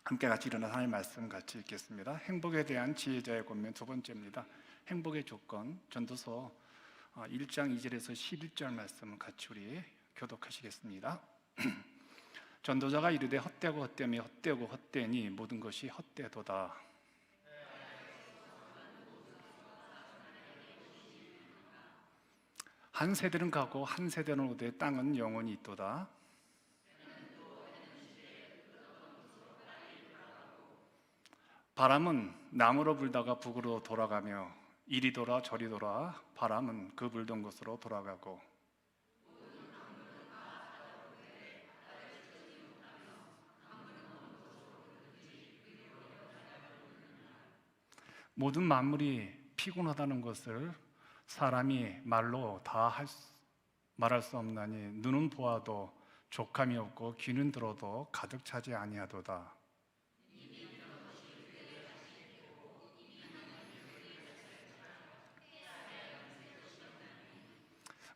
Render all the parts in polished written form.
함께 같이 일어나서 하나님의 말씀 같이 읽겠습니다. 행복에 대한 지혜자의 권면 두 번째입니다. 행복의 조건, 전도서 1장 2절에서 11절 말씀을 같이 우리 교독하시겠습니다. 전도자가 이르되 헛되고 헛되며 헛되고 헛되니 모든 것이 헛되도다. 한 세대는 가고 한 세대는 오되 땅은 영원히 있도다. 바람은 남으로 불다가 북으로 돌아가며 이리 돌아 저리 돌아 바람은 그 불던 곳으로 돌아가고 모든 만물이 피곤하다는 것을 사람이 말로 다 말할 수 없나니 눈은 보아도 족함이 없고 귀는 들어도 가득 차지 아니하도다.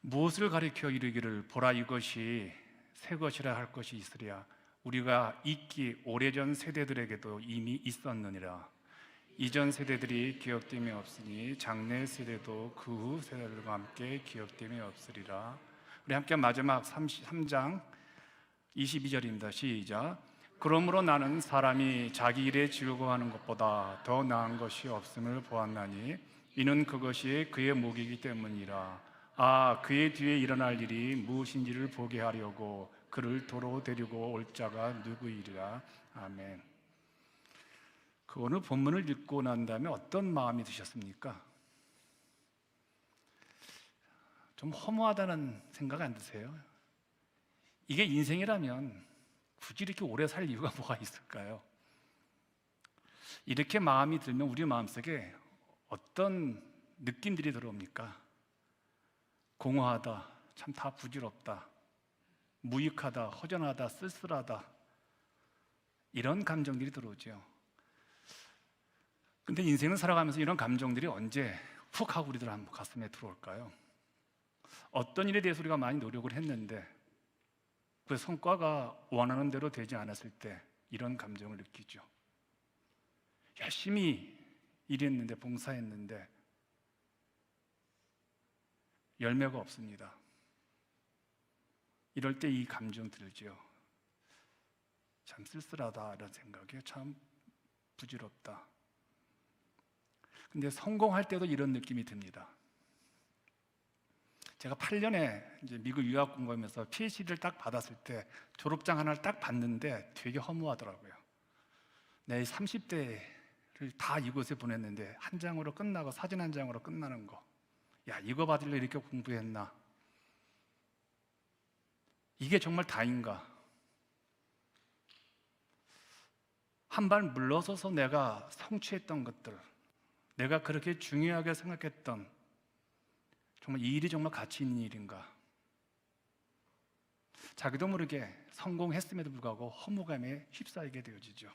무엇을 가리켜 이르기를 보라 이것이 새 것이라 할 것이 있으랴. 우리가 있기 오래전 세대들에게도 이미 있었느니라. 이전 세대들이 기억됨이 없으니 장래 세대도 그 후 세대들과 함께 됨이 없으리라. 우리 함께 마지막 3장 22절입니다. 시작. 그러므로 나는 사람이 자기 일에 즐거워하는 것보다 더 나은 것이 없음을 보았나니 이는 그것이 그의 목이기 때문이라. 그의 뒤에 일어날 일이 무엇인지를 보게 하려고 그를 도로 데리고 올 자가 누구이리라. 아멘. 그 오늘 본문을 읽고 난 다음에 어떤 마음이 드셨습니까? 좀 허무하다는 생각 안 드세요? 이게 인생이라면 굳이 이렇게 오래 살 이유가 뭐가 있을까요? 이렇게 마음이 들면 우리 마음속에 어떤 느낌들이 들어옵니까? 공허하다, 참 다 부질없다, 무익하다, 허전하다, 쓸쓸하다, 이런 감정들이 들어오죠. 근데 인생을 살아가면서 이런 감정들이 언제 훅 하고 우리들 가슴에 들어올까요? 어떤 일에 대해서 우리가 많이 노력을 했는데 그 성과가 원하는 대로 되지 않았을 때 이런 감정을 느끼죠. 열심히 일했는데, 봉사했는데 열매가 없습니다. 이럴 때 이 감정 들죠. 참 쓸쓸하다 이런 생각이, 참 부질없다. 근데 성공할 때도 이런 느낌이 듭니다. 제가 8년에 이제 미국 유학 공부하면서 PhD를 딱 받았을 때 졸업장 하나를 딱 봤는데 되게 허무하더라고요. 내 30대를 다 이곳에 보냈는데 한 장으로 끝나고 사진 한 장으로 끝나는 거. 야, 이거 받으려 이렇게 공부했나? 이게 정말 다인가? 한 발 물러서서 내가 성취했던 것들, 내가 그렇게 중요하게 생각했던 정말 이 일이 정말 가치 있는 일인가? 자기도 모르게 성공했음에도 불구하고 허무감에 휩싸이게 되어지죠.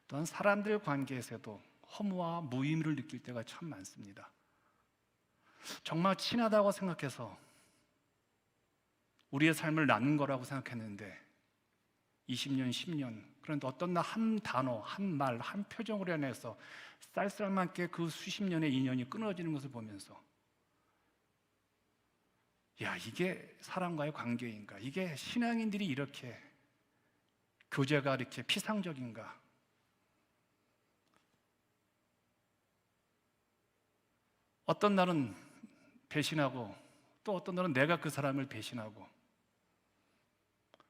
또한 사람들 관계에서도 허무와 무의미를 느낄 때가 참 많습니다. 정말 친하다고 생각해서 우리의 삶을 나눈 거라고 생각했는데 20년, 10년, 그런데 어떤 날 한 단어, 한 말, 한 표정으로 인해서 쌀쌀맞게 그 수십 년의 인연이 끊어지는 것을 보면서 야, 이게 사람과의 관계인가? 이게 신앙인들이 이렇게 교제가 이렇게 피상적인가? 어떤 날은 배신하고 또 어떤 날은 내가 그 사람을 배신하고,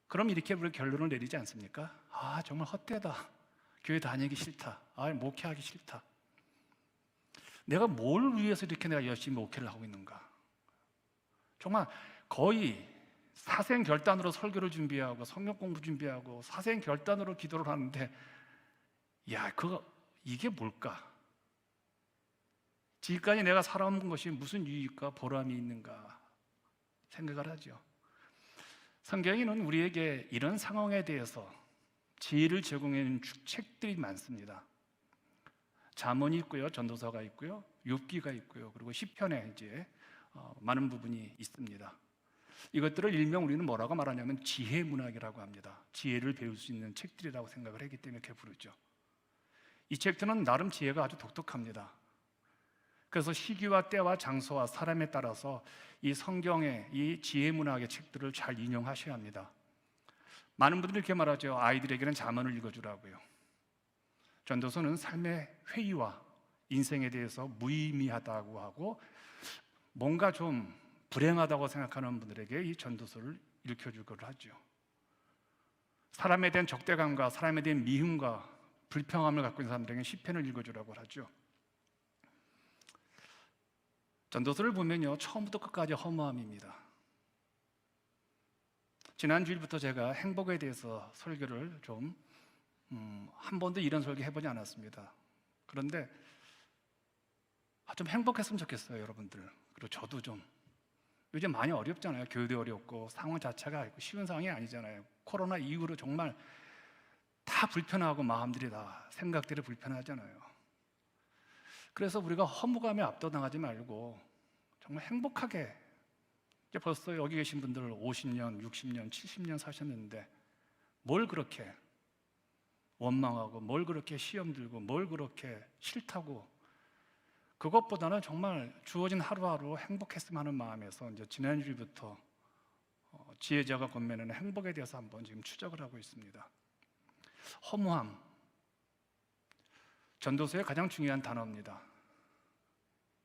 그럼 이렇게 우리 결론을 내리지 않습니까? 정말 헛되다. 교회 다니기 싫다. 목회하기 싫다. 내가 뭘 위해서 이렇게 내가 열심히 목회를 하고 있는가? 정말 거의 사생결단으로 설교를 준비하고 성경 공부 준비하고 사생결단으로 기도를 하는데 이게 뭘까? 지금까지 내가 살아온 것이 무슨 유익과 보람이 있는가 생각을 하죠. 성경에는 우리에게 이런 상황에 대해서 지혜를 제공해 주는 책들이 많습니다. 잠언이 있고요, 전도서가 있고요, 욥기가 있고요, 그리고 시편에 이제 많은 부분이 있습니다. 이것들을 일명 우리는 뭐라고 말하냐면 지혜 문학이라고 합니다. 지혜를 배울 수 있는 책들이라고 생각을 했기 때문에 이렇게 부르죠. 이 책들은 나름 지혜가 아주 독특합니다. 그래서 시기와 때와 장소와 사람에 따라서 이 성경의 이 지혜 문학의 책들을 잘 인용하셔야 합니다. 많은 분들이 이렇게 말하죠. 아이들에게는 잠언을 읽어주라고요. 전도서는 삶의 회의와 인생에 대해서 무의미하다고 하고 뭔가 좀 불행하다고 생각하는 분들에게 이 전도서를 읽혀주기로 하죠. 사람에 대한 적대감과 사람에 대한 미움과 불평함을 갖고 있는 사람들에게 시편을 읽어주라고 하죠. 전도서를 보면요, 처음부터 끝까지 허무함입니다. 지난 주일부터 제가 행복에 대해서 설교를 한 번도 이런 설교 해보지 않았습니다. 그런데 좀 행복했으면 좋겠어요, 여러분들. 그리고 저도 좀. 요즘 많이 어렵잖아요. 교회도 어렵고 상황 자체가 쉬운 상황이 아니잖아요. 코로나 이후로 정말 다 불편하고 마음들이 다 생각들이 불편하잖아요. 그래서 우리가 허무감에 압도당하지 말고 정말 행복하게, 이제 벌써 여기 계신 분들 50년, 60년, 70년 사셨는데 뭘 그렇게 원망하고 뭘 그렇게 시험 들고 뭘 그렇게 싫다고, 그것보다는 정말 주어진 하루하루 행복했으면 하는 마음에서 이제 지난주부터 지혜자가 권면하는 행복에 대해서 한번 지금 추적을 하고 있습니다. 허무함, 전도서의 가장 중요한 단어입니다.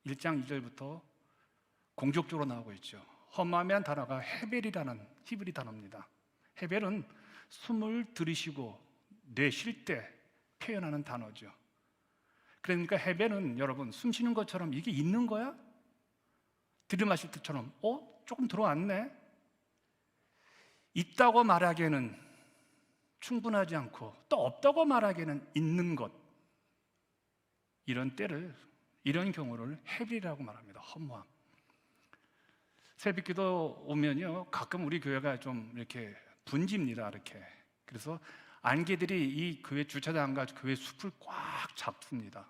1장 2절부터 공격적으로 나오고 있죠. 허무함이란 단어가 헤벨이라는 히브리 단어입니다. 헤벨은 숨을 들이쉬고 내쉴 때 표현하는 단어죠. 그러니까 헤벨은 여러분 숨 쉬는 것처럼 이게 있는 거야? 들이마실 때처럼 조금 들어왔네? 있다고 말하기에는 충분하지 않고 또 없다고 말하기에는 있는 것, 이런 때를, 이런 경우를 헤벨이라고 말합니다. 허무함. 새벽기도 오면요, 가끔 우리 교회가 좀 이렇게 분집니다. 이렇게. 그래서 안개들이 이 교회 주차장과 교회 숲을 꽉 잡습니다.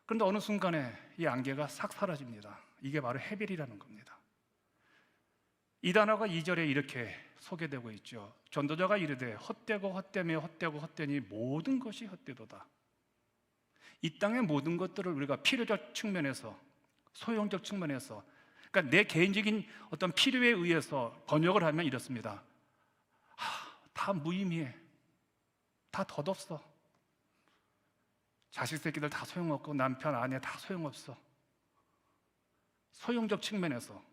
그런데 어느 순간에 이 안개가 싹 사라집니다. 이게 바로 헤벨이라는 겁니다. 이 단어가 2절에 이렇게 소개되고 있죠. 전도자가 이르되 헛되고 헛되며 헛되고 헛되니 모든 것이 헛되도다. 이 땅의 모든 것들을 우리가 필요적 측면에서, 소용적 측면에서, 그러니까 내 개인적인 어떤 필요에 의해서 번역을 하면 이렇습니다. 다 무의미해. 다 덧없어. 자식 새끼들 다 소용없고 남편, 아내 다 소용없어. 소용적 측면에서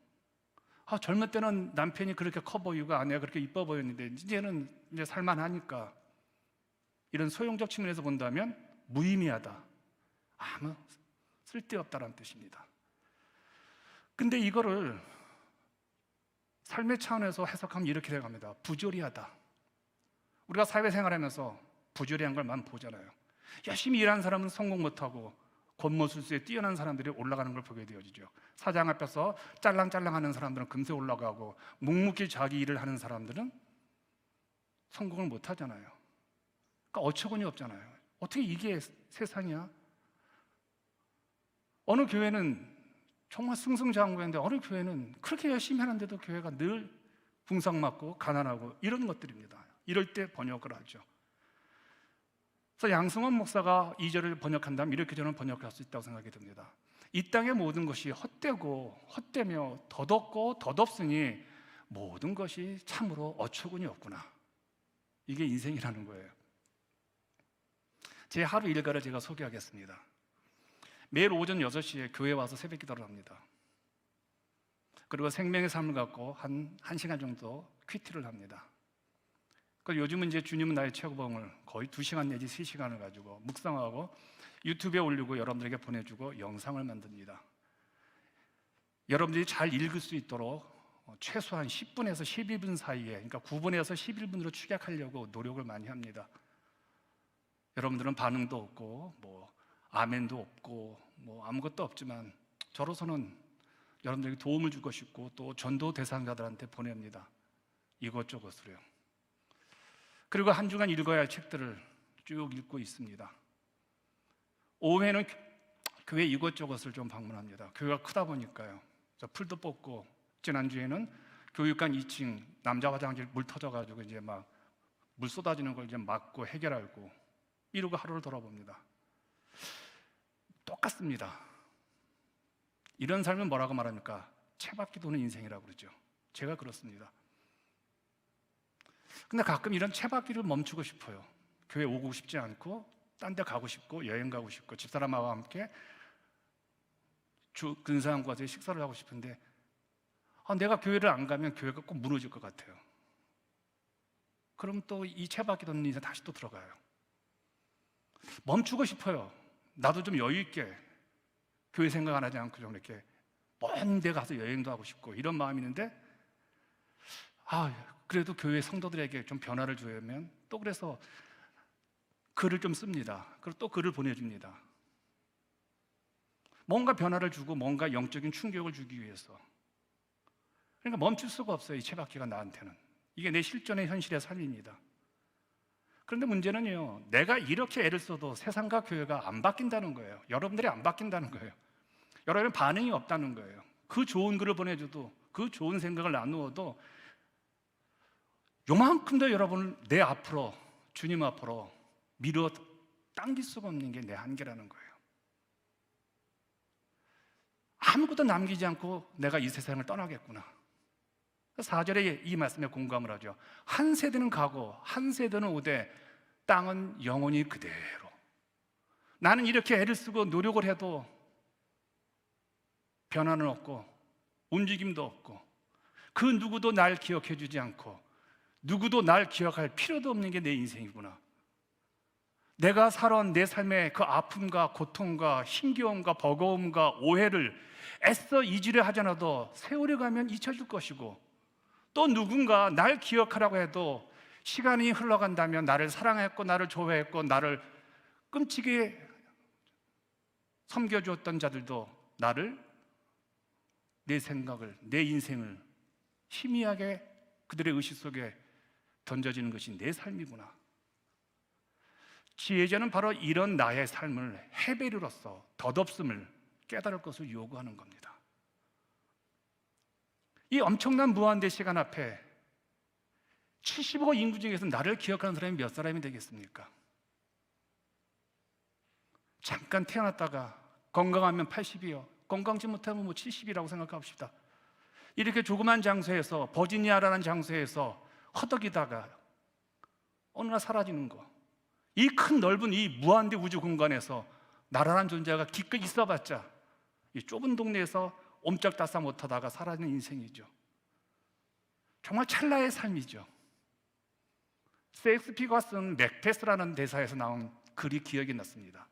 젊을 때는 남편이 그렇게 커 보이고 아내가 그렇게 이뻐 보였는데 이제는 이제 살만하니까, 이런 소용적 측면에서 본다면 무의미하다, 아무 쓸데없다라는 뜻입니다. 근데 이거를 삶의 차원에서 해석하면 이렇게 돼갑니다. 부조리하다. 우리가 사회생활하면서 부조리한 걸 많이 보잖아요. 열심히 일하는 사람은 성공 못하고 권모술수에 뛰어난 사람들이 올라가는 걸 보게 되어지죠. 사장 앞에서 짤랑짤랑하는 사람들은 금세 올라가고 묵묵히 자기 일을 하는 사람들은 성공을 못하잖아요. 그러니까 어처구니 없잖아요. 어떻게 이게 세상이야? 어느 교회는 정말 승승장구했는데 어느 교회는 그렇게 열심히 하는데도 교회가 늘 궁상맞고 가난하고 이런 것들입니다. 이럴 때 번역을 하죠. 그래서 양승원 목사가 2절을 번역한다면 이렇게 저는 번역할 수 있다고 생각이 듭니다. 이 땅의 모든 것이 헛되고 헛되며 덧없고 덧없으니 모든 것이 참으로 어처구니 없구나. 이게 인생이라는 거예요. 제 하루 일과를 제가 소개하겠습니다. 매일 오전 6시에 교회에 와서 새벽 기도를 합니다. 그리고 생명의 삶을 갖고 한 1시간 정도 퀴트를 합니다. 요즘은 이제 주님은 나의 최고봉을 거의 2시간 내지 3시간을 가지고 묵상하고 유튜브에 올리고 여러분들에게 보내주고 영상을 만듭니다. 여러분들이 잘 읽을 수 있도록 최소한 10분에서 11분 사이에, 그러니까 9분에서 11분으로 축약하려고 노력을 많이 합니다. 여러분들은 반응도 없고 아멘도 없고 아무것도 없지만 저로서는 여러분들에게 도움을 주고 싶고 또 전도 대상자들한테 보냅니다. 이것저것으로요. 그리고 한 주간 읽어야 할 책들을 쭉 읽고 있습니다. 오후에는 교회 이것저것을 좀 방문합니다. 교회가 크다 보니까요. 풀도 뽑고 지난주에는 교육관 2층 남자 화장실 물 터져가지고 이제 막 물 쏟아지는 걸 이제 막고 해결하고 이러고 하루를 돌아봅니다. 똑같습니다. 이런 삶은 뭐라고 말합니까? 채바퀴 도는 인생이라고 그러죠. 제가 그렇습니다. 근데 가끔 이런 채바퀴를 멈추고 싶어요. 교회 오고 싶지 않고 딴 데 가고 싶고 여행 가고 싶고 집사람하고 함께 근사한 곳에 식사를 하고 싶은데 내가 교회를 안 가면 교회가 꼭 무너질 것 같아요. 그럼 또 이 채바퀴 도는 인생 다시 또 들어가요. 멈추고 싶어요. 나도 좀 여유 있게 교회 생각 안 하지 않고 좀 이렇게 먼 데 가서 여행도 하고 싶고 이런 마음이 있는데 그래도 교회 성도들에게 좀 변화를 주려면 또 그래서 글을 좀 씁니다. 그리고 또 글을 보내줍니다. 뭔가 변화를 주고 뭔가 영적인 충격을 주기 위해서. 그러니까 멈출 수가 없어요. 이 채바퀴가 나한테는. 이게 내 실존의 현실의 삶입니다. 그런데 문제는요, 내가 이렇게 애를 써도 세상과 교회가 안 바뀐다는 거예요. 여러분들이 안 바뀐다는 거예요. 여러분의 반응이 없다는 거예요. 그 좋은 글을 보내줘도, 그 좋은 생각을 나누어도 요만큼도 여러분을 내 앞으로, 주님 앞으로 밀어 당길 수가 없는 게 내 한계라는 거예요. 아무것도 남기지 않고 내가 이 세상을 떠나겠구나. 4절에 이 말씀에 공감을 하죠. 한 세대는 가고 한 세대는 오되 땅은 영원히 그대로. 나는 이렇게 애를 쓰고 노력을 해도 변화는 없고 움직임도 없고 그 누구도 날 기억해 주지 않고 누구도 날 기억할 필요도 없는 게 내 인생이구나. 내가 살아온 내 삶의 그 아픔과 고통과 힘겨움과 버거움과 오해를 애써 잊으려 하지 않아도 세월이 가면 잊혀질 것이고 또 누군가 날 기억하라고 해도 시간이 흘러간다면 나를 사랑했고 나를 좋아했고 나를 끔찍이 섬겨주었던 자들도 나를, 내 생각을, 내 인생을 희미하게 그들의 의식 속에 던져지는 것이 내 삶이구나. 지혜자는 바로 이런 나의 삶을 헤베르로서 덧없음을 깨달을 것을 요구하는 겁니다. 이 엄청난 무한대 시간 앞에 75억 인구 중에서 나를 기억하는 사람이 몇 사람이 되겠습니까? 잠깐 태어났다가 건강하면 80이요. 건강치 못하면 70이라고 생각합시다. 이렇게 조그만 장소에서, 버지니아라는 장소에서 허덕이다가 어느 날 사라지는 거. 이 큰 넓은 이 무한대 우주 공간에서 나라는 존재가 기껏 있어봤자 이 좁은 동네에서 옴짝달싹 못하다가 사라지는 인생이죠. 정말 찰나의 삶이죠. 셰익스피어가 쓴 맥베스라는 대사에서 나온 글이 기억이 났습니다.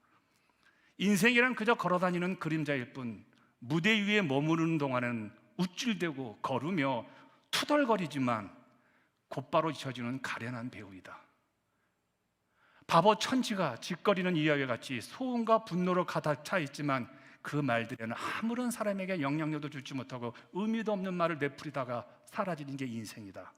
인생이란 그저 걸어다니는 그림자일 뿐 무대 위에 머무르는 동안은 우쭐대고 걸으며 투덜거리지만 곧바로 잊혀지는 가련한 배우이다. 바보 천지가 짓거리는 이야기와 같이 소음과 분노로 가득 차 있지만 그 말들에는 아무런 사람에게 영향력도 주지 못하고 의미도 없는 말을 내풀이다가 사라지는 게 인생이다.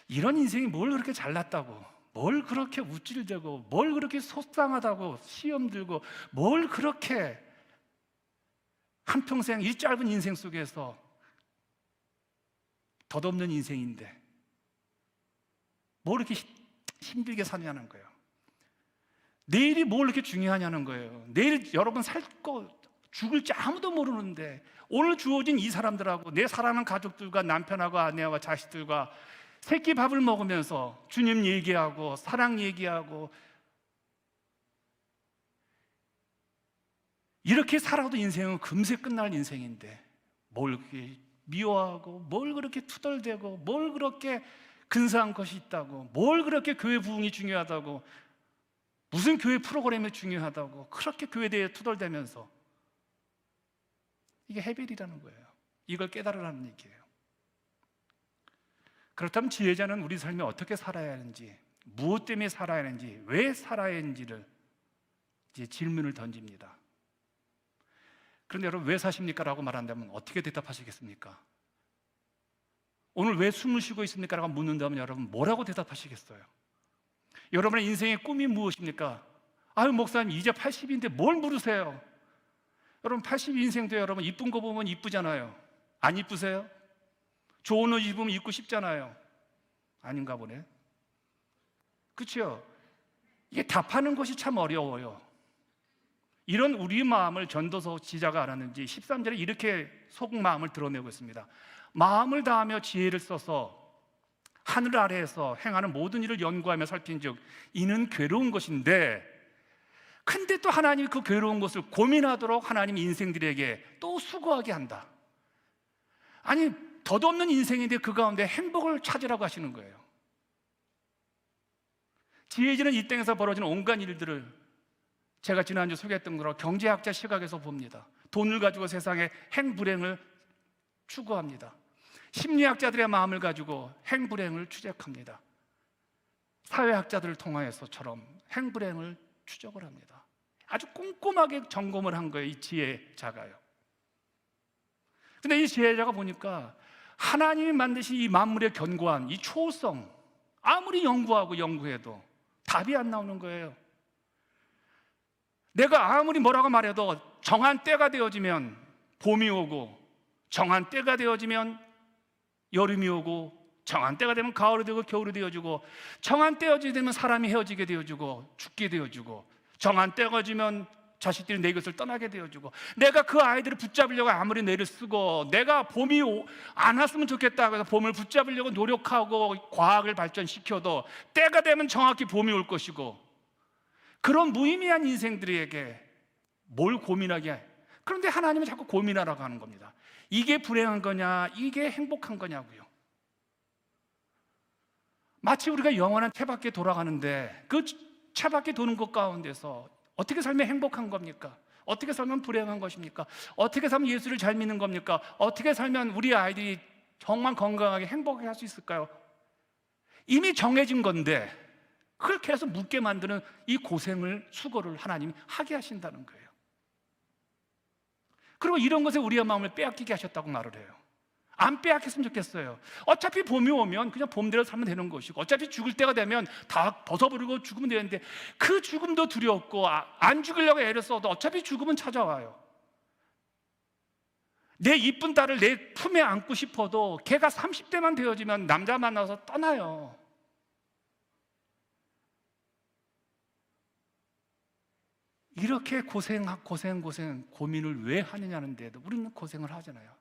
이런 인생이 뭘 그렇게 잘났다고, 뭘 그렇게 우쭐대고, 뭘 그렇게 속상하다고 시험 들고, 뭘 그렇게 한평생 이 짧은 인생 속에서 덧없는 인생인데 뭘 이렇게 힘들게 사냐는 거예요. 내일이 뭘 이렇게 중요하냐는 거예요. 내일 여러분 살고 죽을지 아무도 모르는데 오늘 주어진 이 사람들하고 내 사랑하는 가족들과 남편하고 아내와 자식들과 새끼 밥을 먹으면서 주님 얘기하고 사랑 얘기하고 이렇게 살아도 인생은 금세 끝날 인생인데 뭘 그렇게 미워하고 뭘 그렇게 투덜대고 뭘 그렇게 근사한 것이 있다고 뭘 그렇게 교회 부흥이 중요하다고 무슨 교회 프로그램이 중요하다고 그렇게 교회에 대해 투덜대면서 이게 헤벨이라는 거예요. 이걸 깨달으라는 얘기예요. 그렇다면 지혜자는 우리 삶에 어떻게 살아야 하는지, 무엇 때문에 살아야 하는지, 왜 살아야 하는지를 이제 질문을 던집니다. 그런데 여러분 왜 사십니까? 라고 말한다면 어떻게 대답하시겠습니까? 오늘 왜 숨을 쉬고 있습니까? 라고 묻는다면 여러분 뭐라고 대답하시겠어요? 여러분의 인생의 꿈이 무엇입니까? 아유 목사님 이제 80인데 뭘 물으세요? 여러분 80 인생도 여러분 이쁜 거 보면 이쁘잖아요. 안 이쁘세요? 좋은 옷 입으면 입고 싶잖아요. 아닌가 보네. 그렇죠? 이게 답하는 것이 참 어려워요. 이런 우리 마음을 전도서 지자가 알았는지 13절에 이렇게 속마음을 드러내고 있습니다. 마음을 다하며 지혜를 써서 하늘 아래에서 행하는 모든 일을 연구하며 살핀즉 이는 괴로운 것인데, 근데 또 하나님이 그 괴로운 것을 고민하도록 하나님 인생들에게 또 수고하게 한다. 아니, 덧없는 인생인데 그 가운데 행복을 찾으라고 하시는 거예요. 지혜진은 이 땅에서 벌어지는 온갖 일들을 제가 지난주 소개했던 거로 경제학자 시각에서 봅니다. 돈을 가지고 세상의 행불행을 추구합니다. 심리학자들의 마음을 가지고 행불행을 추적합니다. 사회학자들을 통하여서처럼 행불행을 추적을 합니다. 아주 꼼꼼하게 점검을 한 거예요, 이 지혜자가요. 근데 이 지혜자가 보니까 하나님이 만드신 이 만물의 견고한 이 초성, 아무리 연구하고 연구해도 답이 안 나오는 거예요. 내가 아무리 뭐라고 말해도 정한 때가 되어지면 봄이 오고, 정한 때가 되어지면 여름이 오고, 정한 때가 되면 가을이 되고 겨울이 되어지고, 정한 때가 되면 사람이 헤어지게 되어지고 죽게 되어지고, 정한 때가 되면 자식들이 내 것을 떠나게 되어지고, 내가 그 아이들을 붙잡으려고 아무리 뇌를 쓰고, 내가 봄이 안 왔으면 좋겠다 해서 봄을 붙잡으려고 노력하고 과학을 발전시켜도 때가 되면 정확히 봄이 올 것이고, 그런 무의미한 인생들에게 뭘 고민하게 해. 그런데 하나님은 자꾸 고민하라고 하는 겁니다. 이게 불행한 거냐, 이게 행복한 거냐고요. 마치 우리가 영원한 태밖에 돌아가는데 그 채밖에 도는 것 가운데서 어떻게 살면 행복한 겁니까? 어떻게 살면 불행한 것입니까? 어떻게 살면 예수를 잘 믿는 겁니까? 어떻게 살면 우리 아이들이 정말 건강하게 행복하게 할 수 있을까요? 이미 정해진 건데 그걸 계속 묻게 만드는 이 고생을, 수고를 하나님이 하게 하신다는 거예요. 그리고 이런 것에 우리의 마음을 빼앗기게 하셨다고 말을 해요. 안 빼앗겼으면 좋겠어요. 어차피 봄이 오면 그냥 봄대로 살면 되는 것이고, 어차피 죽을 때가 되면 다 벗어버리고 죽으면 되는데, 그 죽음도 두렵고 안 죽으려고 애를 써도 어차피 죽음은 찾아와요. 내 이쁜 딸을 내 품에 안고 싶어도 걔가 30대만 되어지면 남자 만나서 떠나요. 이렇게 고민을 왜 하느냐는데도 우리는 고생을 하잖아요.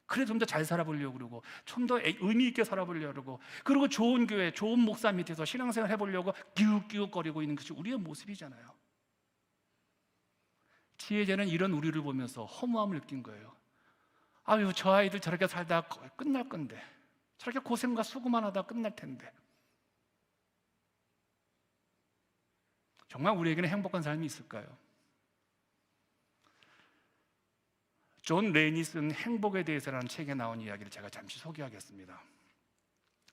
그래 좀 더 잘 살아보려고 그러고, 좀 더 의미 있게 살아보려고 그러고, 그리고 좋은 교회, 좋은 목사 밑에서 신앙생활 해보려고 기웃기웃거리고 있는 것이 우리의 모습이잖아요. 지혜자는 이런 우리를 보면서 허무함을 느낀 거예요. 아유, 저 아이들 저렇게 살다 끝날 건데, 저렇게 고생과 수고만 하다 끝날 텐데. 정말 우리에게는 행복한 삶이 있을까요? 존 레인이 쓴 행복에 대해서라는 책에 나온 이야기를 제가 잠시 소개하겠습니다.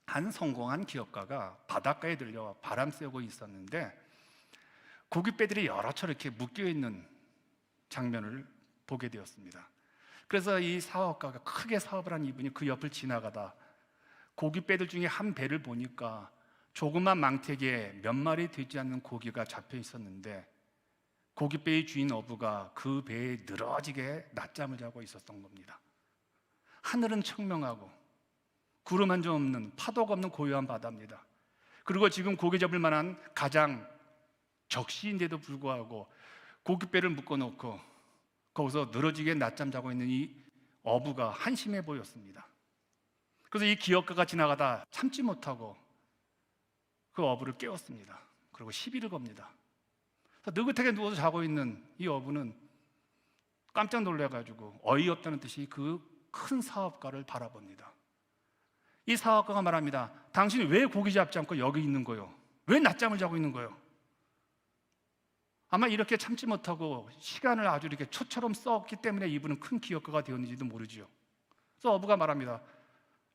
한 성공한 기업가가 바닷가에 들려 바람 쐬고 있었는데 고깃배들이 여러 처 이렇게 묶여있는 장면을 보게 되었습니다. 그래서 이 사업가가 크게 사업을 한 이분이 그 옆을 지나가다 고깃배들 중에 한 배를 보니까 조그만 망태기에 몇 마리 되지 않는 고기가 잡혀 있었는데, 고깃배의 주인 어부가 그 배에 늘어지게 낮잠을 자고 있었던 겁니다. 하늘은 청명하고 구름 한 점 없는, 파도가 없는 고요한 바다입니다. 그리고 지금 고기 잡을 만한 가장 적시인데도 불구하고 고깃배를 묶어놓고 거기서 늘어지게 낮잠 자고 있는 이 어부가 한심해 보였습니다. 그래서 이 기업가가 지나가다 참지 못하고 그 어부를 깨웠습니다. 그리고 시비를 겁니다. 느긋하게 누워서 자고 있는 이 어부는 깜짝 놀라가지고 어이없다는 듯이 그 큰 사업가를 바라봅니다. 이 사업가가 말합니다. 당신이 왜 고기 잡지 않고 여기 있는 거요? 왜 낮잠을 자고 있는 거요? 아마 이렇게 참지 못하고 시간을 아주 이렇게 초처럼 썼기 때문에 이분은 큰 기업가가 되었는지도 모르지요. 그래서 어부가 말합니다.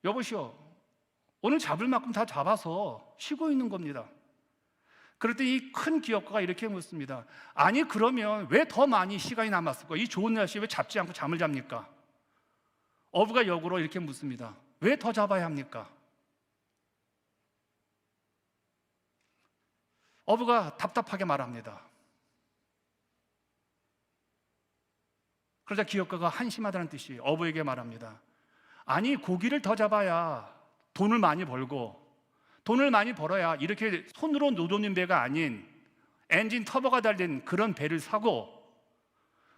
여보시오, 오늘 잡을 만큼 다 잡아서 쉬고 있는 겁니다. 그럴 때 이 큰 기업가가 이렇게 묻습니다. 아니, 그러면 왜 더 많이 시간이 남았을까? 이 좋은 날씨에 왜 잡지 않고 잠을 잡니까? 어부가 역으로 이렇게 묻습니다. 왜 더 잡아야 합니까? 어부가 답답하게 말합니다. 그러자 기업가가 한심하다는 뜻이 어부에게 말합니다. 아니, 고기를 더 잡아야 돈을 많이 벌고 돈을 많이 벌어야 이렇게 손으로 노젓는 배가 아닌 엔진 터보가 달린 그런 배를 사고,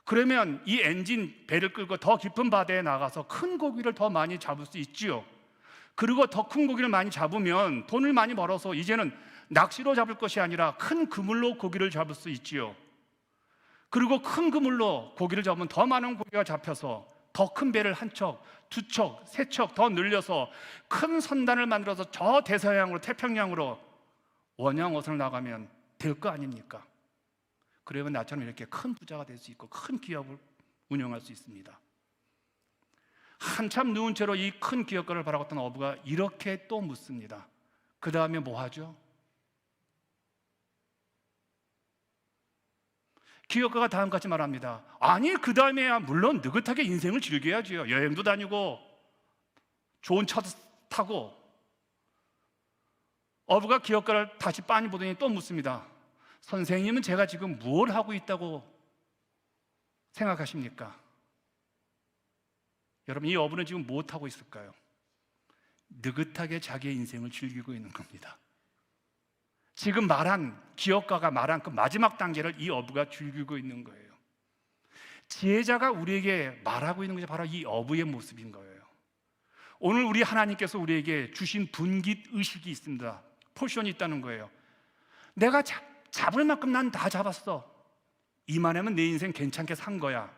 그러면 이 엔진 배를 끌고 더 깊은 바다에 나가서 큰 고기를 더 많이 잡을 수 있지요. 그리고 더 큰 고기를 많이 잡으면 돈을 많이 벌어서 이제는 낚시로 잡을 것이 아니라 큰 그물로 고기를 잡을 수 있지요. 그리고 큰 그물로 고기를 잡으면 더 많은 고기가 잡혀서 더 큰 배를 한 척, 두 척, 세 척 더 늘려서 큰 선단을 만들어서 저 대서양으로, 태평양으로 원양어선을 나가면 될 거 아닙니까? 그러면 나처럼 이렇게 큰 부자가 될 수 있고 큰 기업을 운영할 수 있습니다. 한참 누운 채로 이 큰 기업가를 바라봤던 어부가 이렇게 또 묻습니다. 그 다음에 뭐 하죠? 기업가가 다음같이 말합니다. 아니, 그 다음에야 물론 느긋하게 인생을 즐겨야지요. 여행도 다니고 좋은 차 타고. 어부가 기업가를 다시 빤히 보더니 또 묻습니다. 선생님은 제가 지금 뭘 하고 있다고 생각하십니까? 여러분, 이 어부는 지금 무엇 하고 있을까요? 느긋하게 자기의 인생을 즐기고 있는 겁니다. 지금 말한, 기업가가 말한 그 마지막 단계를 이 어부가 즐기고 있는 거예요. 지혜자가 우리에게 말하고 있는 것이 바로 이 어부의 모습인 거예요. 오늘 우리 하나님께서 우리에게 주신 분깃 의식이 있습니다. 포션이 있다는 거예요. 내가 잡을 만큼 난 다 잡았어. 이만하면 내 인생 괜찮게 산 거야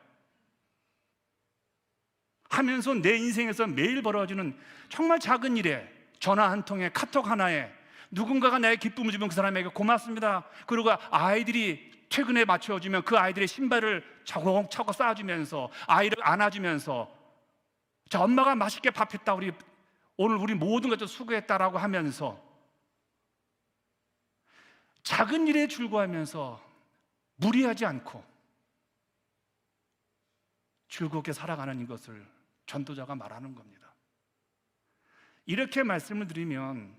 하면서 내 인생에서 매일 벌어지는 정말 작은 일에, 전화 한 통에, 카톡 하나에 누군가가 나의 기쁨을 주면 그 사람에게 고맙습니다. 그리고 아이들이 퇴근에 맞춰주면 그 아이들의 신발을 차곡차곡 쌓아주면서, 아이를 안아주면서, 자, 엄마가 맛있게 밥했다, 오늘 우리 모든 것들 수고했다라고 하면서 작은 일에 즐거워하면서 무리하지 않고 즐겁게 살아가는 이것을 전도자가 말하는 겁니다. 이렇게 말씀을 드리면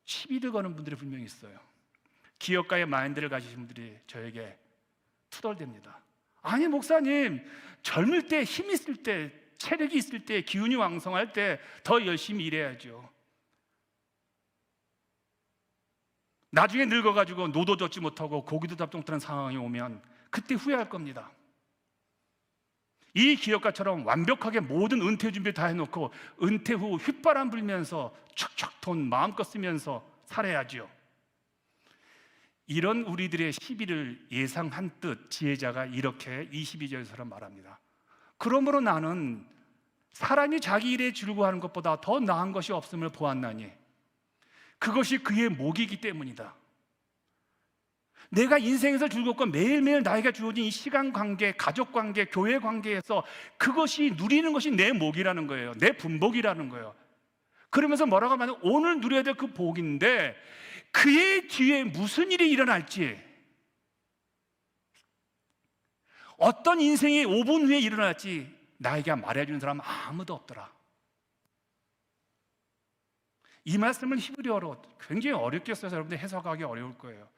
시비를 거는 분들이 분명히 있어요. 기업가의 마인드를 가지신 분들이 저에게 투덜댑니다. 아니, 목사님, 젊을 때, 힘 있을 때, 체력이 있을 때, 기운이 왕성할 때 더 열심히 일해야죠. 나중에 늙어가지고 노도 젓지 못하고 고기도 잡지 못하는 상황이 오면 그때 후회할 겁니다. 이 기업가처럼 완벽하게 모든 은퇴 준비 다 해놓고 은퇴 후 휘바람 불면서 척척 돈 마음껏 쓰면서 살아야지요. 이런 우리들의 시비를 예상한 듯 지혜자가 이렇게 22절에서 말합니다. 그러므로 나는 사람이 자기 일에 즐거워하는 것보다 더 나은 것이 없음을 보았나니 그것이 그의 목이기 때문이다. 내가 인생에서 즐겁고 매일매일 나에게 주어진 이 시간 관계, 가족 관계, 교회 관계에서 그것이 누리는 것이 내 목이라는 거예요. 내 분복이라는 거예요. 그러면서 뭐라고 하면 오늘 누려야 될 그 복인데 그의 뒤에 무슨 일이 일어날지, 어떤 인생이 5분 후에 일어날지 나에게 말해주는 사람은 아무도 없더라. 이 말씀을 히브리어로 굉장히 어렵게 써서 여러분들 해석하기 어려울 거예요.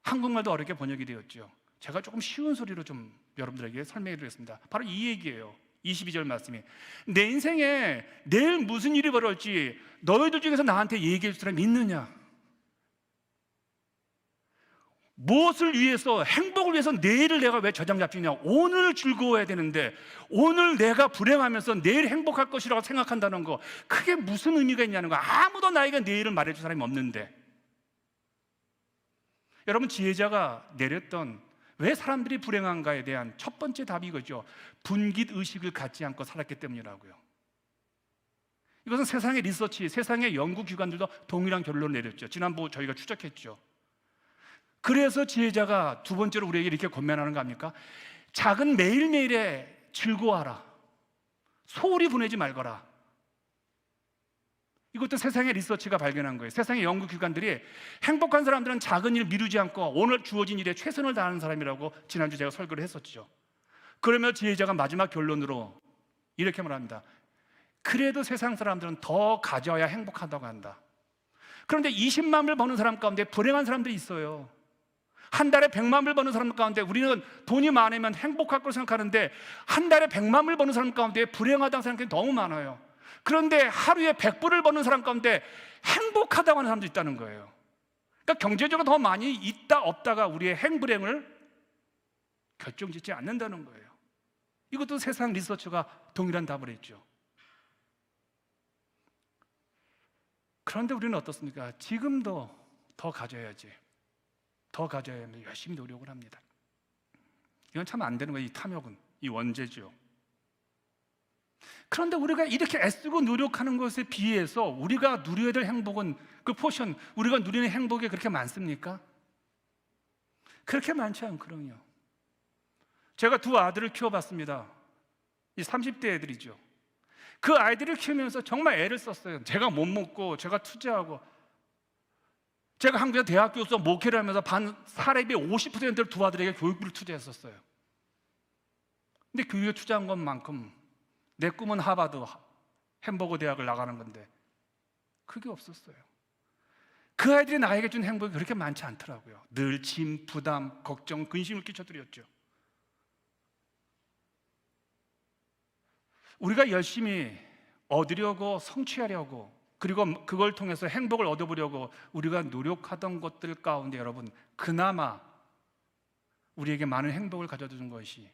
한국말도 어렵게 번역이 되었죠. 제가 조금 쉬운 소리로 좀 여러분들에게 설명해 드리겠습니다. 바로 이 얘기예요. 22절 말씀이 내 인생에 내일 무슨 일이 벌어질지 너희들 중에서 나한테 얘기해 줄 사람이 있느냐? 무엇을 위해서, 행복을 위해서 내일을 내가 왜 저장 잡히냐? 오늘 즐거워야 되는데 오늘 내가 불행하면서 내일 행복할 것이라고 생각한다는 거, 그게 무슨 의미가 있냐는 거. 아무도 나에게 내일을 말해줄 사람이 없는데. 여러분, 지혜자가 내렸던 왜 사람들이 불행한가에 대한 첫 번째 답이 이거죠. 분깃 의식을 갖지 않고 살았기 때문이라고요. 이것은 세상의 리서치, 세상의 연구기관들도 동일한 결론을 내렸죠. 지난번 저희가 추적했죠. 그래서 지혜자가 두 번째로 우리에게 이렇게 권면하는 거 아닙니까? 작은 매일매일에 즐거워하라. 소홀히 보내지 말거라. 이것도 세상의 리서치가 발견한 거예요. 세상의 연구기관들이 행복한 사람들은 작은 일 미루지 않고 오늘 주어진 일에 최선을 다하는 사람이라고 지난주 제가 설교를 했었죠. 그러면 지혜자가 마지막 결론으로 이렇게 말합니다. 그래도 세상 사람들은 더 가져야 행복하다고 한다. 그런데 20만 불 버는 사람 가운데 불행한 사람들이 있어요. 한 달에 100만 불 버는 사람 가운데 우리는 돈이 많으면 행복할 거라고 생각하는데 한 달에 100만 불 버는 사람 가운데 불행하다는 사람들이 너무 많아요. 그런데 하루에 100불을 버는 사람 가운데 행복하다고 하는 사람도 있다는 거예요. 그러니까 경제적으로 더 많이 있다 없다가 우리의 행불행을 결정짓지 않는다는 거예요. 이것도 세상 리서치가 동일한 답을 했죠. 그런데 우리는 어떻습니까? 지금도 더 가져야지, 더 가져야 하면 열심히 노력을 합니다. 이건 참 안 되는 거예요. 이 탐욕은, 이 원죄죠. 그런데 우리가 이렇게 애쓰고 노력하는 것에 비해서 우리가 누려야 될 행복은, 그 포션, 우리가 누리는 행복이 그렇게 많습니까? 그렇게 많지 않거든요. 제가 두 아들을 키워봤습니다. 이 30대 애들이죠. 그 아이들을 키우면서 정말 애를 썼어요. 제가 못 먹고, 제가 투자하고, 제가 한국에서 대학교에서 목회를 하면서 반 사례비의 50%를 두 아들에게 교육비를 투자했었어요. 근데 교육에 투자한 것만큼 내 꿈은 하버드 햄버거 대학을 나가는 건데 그게 없었어요. 그 아이들이 나에게 준 행복이 그렇게 많지 않더라고요. 늘 짐, 부담, 걱정, 근심을 끼쳐드렸죠. 우리가 열심히 얻으려고, 성취하려고, 그리고 그걸 통해서 행복을 얻어보려고 우리가 노력하던 것들 가운데 여러분, 그나마 우리에게 많은 행복을 가져준 것이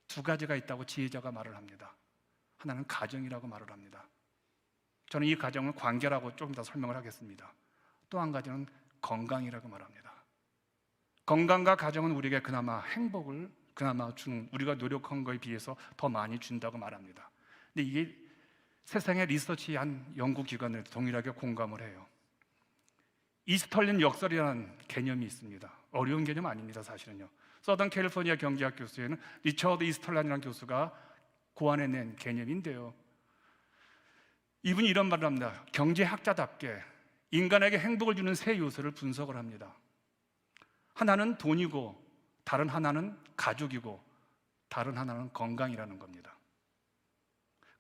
두 가지가 있다고 지혜자가 말을 합니다. 하나는 가정이라고 말을 합니다. 저는 이 가정을 관계라고 조금 더 설명을 하겠습니다. 또 한 가지는 건강이라고 말합니다. 건강과 가정은 우리에게 그나마 행복을 그나마 주는, 우리가 노력한 거에 비해서 더 많이 준다고 말합니다. 근데 이게 세상의 리서치한 연구기관을 동일하게 공감을 해요. 이스털린 역설이라는 개념이 있습니다. 어려운 개념 아닙니다, 사실은요. 서던 캘리포니아 경제학 교수에는 리처드 이스털린이라는 교수가 고안해낸 개념인데요. 이분이 이런 말을 합니다. 경제학자답게 인간에게 행복을 주는 세 요소를 분석을 합니다. 하나는 돈이고, 다른 하나는 가족이고, 다른 하나는 건강이라는 겁니다.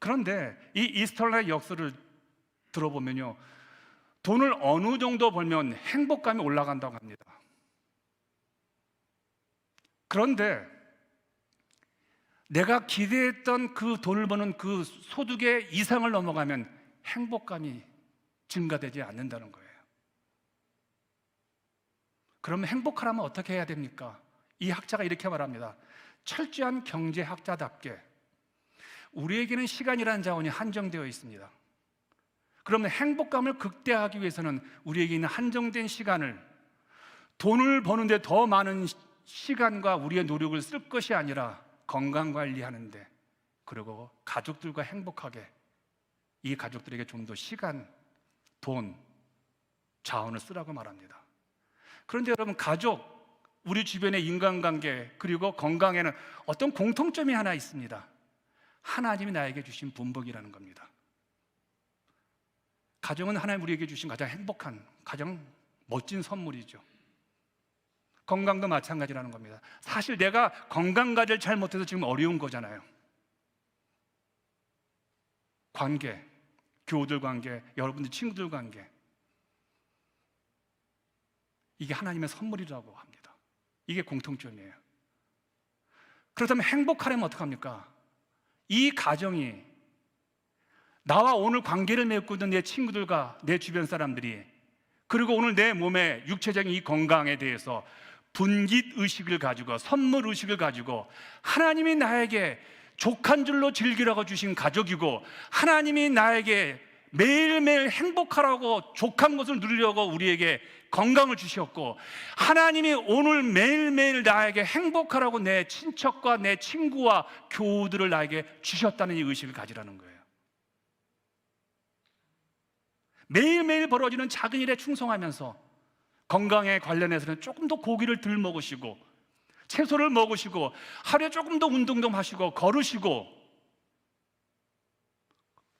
그런데 이 이스털린의 역설을 들어보면요, 돈을 어느 정도 벌면 행복감이 올라간다고 합니다. 그런데 내가 기대했던 그 돈을 버는 그 소득의 이상을 넘어가면 행복감이 증가되지 않는다는 거예요. 그러면 행복하려면 어떻게 해야 됩니까? 이 학자가 이렇게 말합니다. 철저한 경제학자답게 우리에게는 시간이라는 자원이 한정되어 있습니다. 그러면 행복감을 극대화하기 위해서는 우리에게 있는 한정된 시간을 돈을 버는데 더 많은 시간과 우리의 노력을 쓸 것이 아니라 건강관리하는데, 그리고 가족들과 행복하게, 이 가족들에게 좀 더 시간, 돈, 자원을 쓰라고 말합니다. 그런데 여러분, 가족, 우리 주변의 인간관계, 그리고 건강에는 어떤 공통점이 하나 있습니다. 하나님이 나에게 주신 분복이라는 겁니다. 가정은 하나님 우리에게 주신 가장 행복한, 가장 멋진 선물이죠. 건강도 마찬가지라는 겁니다. 사실 내가 건강 관리를 잘못해서 지금 어려운 거잖아요. 관계, 교우들 관계, 여러분들 친구들 관계, 이게 하나님의 선물이라고 합니다. 이게 공통점이에요. 그렇다면 행복하려면 어떡합니까? 이 가정이, 나와 오늘 관계를 맺고 있는 내 친구들과 내 주변 사람들이, 그리고 오늘 내 몸의 육체적인 이 건강에 대해서 분깃 의식을 가지고, 선물 의식을 가지고, 하나님이 나에게 족한 줄로 즐기라고 주신 가족이고, 하나님이 나에게 매일매일 행복하라고 족한 것을 누리려고 우리에게 건강을 주셨고, 하나님이 오늘 매일매일 나에게 행복하라고 내 친척과 내 친구와 교우들을 나에게 주셨다는 이 의식을 가지라는 거예요. 매일매일 벌어지는 작은 일에 충성하면서 건강에 관련해서는 조금 더 고기를 덜 먹으시고, 채소를 먹으시고, 하루에 조금 더 운동 좀 하시고, 걸으시고,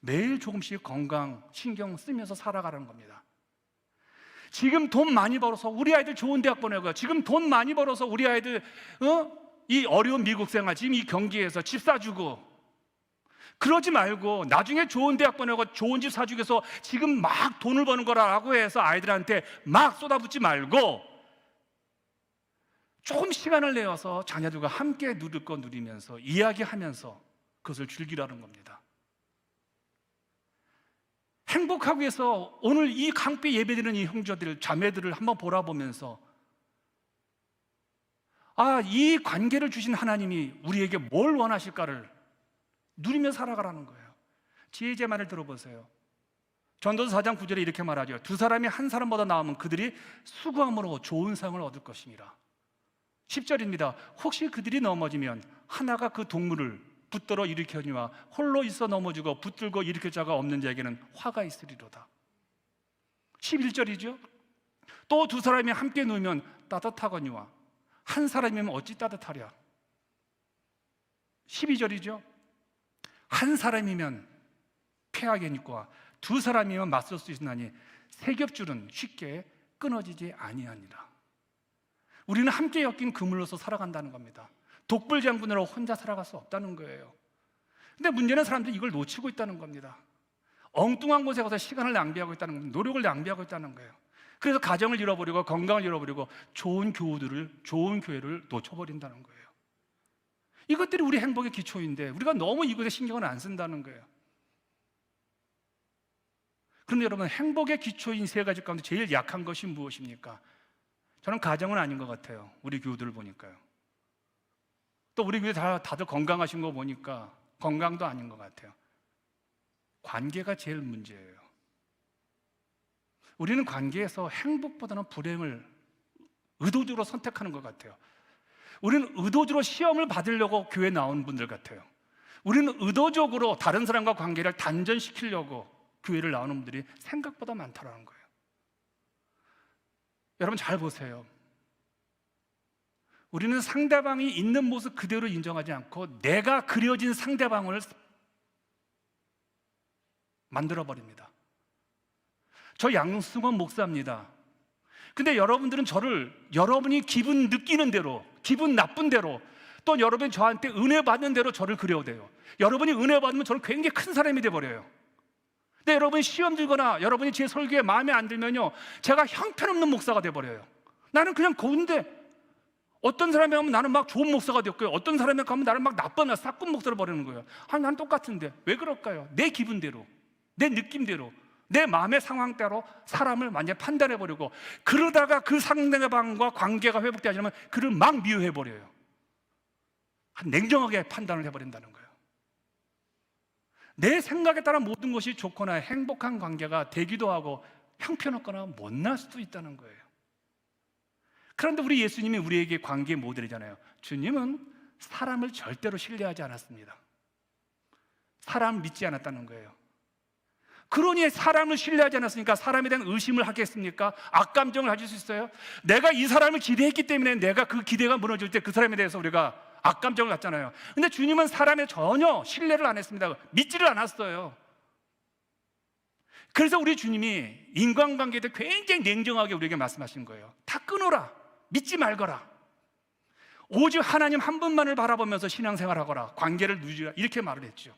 매일 조금씩 건강 신경 쓰면서 살아가라는 겁니다. 지금 돈 많이 벌어서 우리 아이들 좋은 대학 보내고요, 지금 돈 많이 벌어서 우리 아이들 이 어려운 미국 생활, 지금 이 경기에서 집 사주고, 그러지 말고 나중에 좋은 대학 보내고 좋은 집 사주기 위해서 지금 막 돈을 버는 거라고 해서 아이들한테 막 쏟아붓지 말고, 조금 시간을 내어서 자녀들과 함께 누릴 거 누리면서 이야기하면서 그것을 즐기라는 겁니다. 행복하기 위해서 오늘 이 강빛 예배드리는 이 형제들, 자매들을 한번 보라보면서 이 관계를 주신 하나님이 우리에게 뭘 원하실까를 누리며 살아가라는 거예요. 지혜의 말을 들어보세요. 전도서 4장 9절에 이렇게 말하죠. 두 사람이 한 사람보다 나으면 그들이 수고함으로 좋은 상을 얻을 것이니라. 10절입니다. 혹시 그들이 넘어지면 하나가 그 동물을 붙들어 일으켜니와 홀로 있어 넘어지고 붙들고 일으킬 자가 없는 자에게는 화가 있으리로다. 11절이죠. 또 두 사람이 함께 누우면 따뜻하거니와 한 사람이면 어찌 따뜻하랴. 12절이죠. 한 사람이면 패하겠니까 두 사람이면 맞설 수 있으나니 세 겹줄은 쉽게 끊어지지 아니하니라. 우리는 함께 엮인 그물로서 살아간다는 겁니다. 독불장군으로 혼자 살아갈 수 없다는 거예요. 근데 문제는 사람들이 이걸 놓치고 있다는 겁니다. 엉뚱한 곳에 가서 시간을 낭비하고 있다는 겁니다. 노력을 낭비하고 있다는 거예요. 그래서 가정을 잃어버리고 건강을 잃어버리고 좋은 교회를 놓쳐버린다는 거예요. 이것들이 우리 행복의 기초인데 우리가 너무 이것에 신경을 안 쓴다는 거예요. 그런데 여러분, 행복의 기초인 세 가지 가운데 제일 약한 것이 무엇입니까? 저는 가정은 아닌 것 같아요. 우리 교우들을 보니까요. 또 우리 교회 다들 건강하신 거 보니까 건강도 아닌 것 같아요. 관계가 제일 문제예요. 우리는 관계에서 행복보다는 불행을 의도적으로 선택하는 것 같아요. 우리는 의도적으로 시험을 받으려고 교회에 나온 분들 같아요. 우리는 의도적으로 다른 사람과 관계를 단전시키려고 교회를 나오는 분들이 생각보다 많다는 거예요. 여러분 잘 보세요. 우리는 상대방이 있는 모습 그대로 인정하지 않고 내가 그려진 상대방을 만들어버립니다. 저 양승원 목사입니다. 근데 여러분들은 저를 여러분이 기분 느끼는 대로, 기분 나쁜 대로, 또 여러분이 저한테 은혜 받는 대로 저를 그려대요. 여러분이 은혜 받으면 저를 굉장히 큰 사람이 돼버려요. 근데 여러분이 시험 들거나 여러분이 제 설교에 마음에 안 들면요, 제가 형편없는 목사가 돼버려요. 나는 그냥 고운데 어떤 사람이 가면 나는 막 좋은 목사가 됐고요, 어떤 사람이 가면 나는 막 나쁜 사꾼 목사를 버리는 거예요. 난 똑같은데 왜 그럴까요? 내 기분대로, 내 느낌대로, 내 마음의 상황대로 사람을 완전히 판단해버리고, 그러다가 그 상대방과 관계가 회복되지 않으면 그를 막 미워해버려요. 냉정하게 판단을 해버린다는 거예요. 내 생각에 따라 모든 것이 좋거나 행복한 관계가 되기도 하고 형편없거나 못날 수도 있다는 거예요. 그런데 우리 예수님이 우리에게 관계 모델이잖아요. 주님은 사람을 절대로 신뢰하지 않았습니다. 사람을 믿지 않았다는 거예요. 그러니 사람을 신뢰하지 않았으니까 사람에 대한 의심을 하겠습니까? 악감정을 가질 수 있어요? 내가 이 사람을 기대했기 때문에 내가 그 기대가 무너질 때 그 사람에 대해서 우리가 악감정을 갖잖아요. 근데 주님은 사람에 전혀 신뢰를 안 했습니다. 믿지를 않았어요. 그래서 우리 주님이 인간관계에 대해 굉장히 냉정하게 우리에게 말씀하신 거예요. 다 끊어라. 믿지 말거라. 오직 하나님 한 분만을 바라보면서 신앙생활하거라. 관계를 누리라. 이렇게 말을 했죠.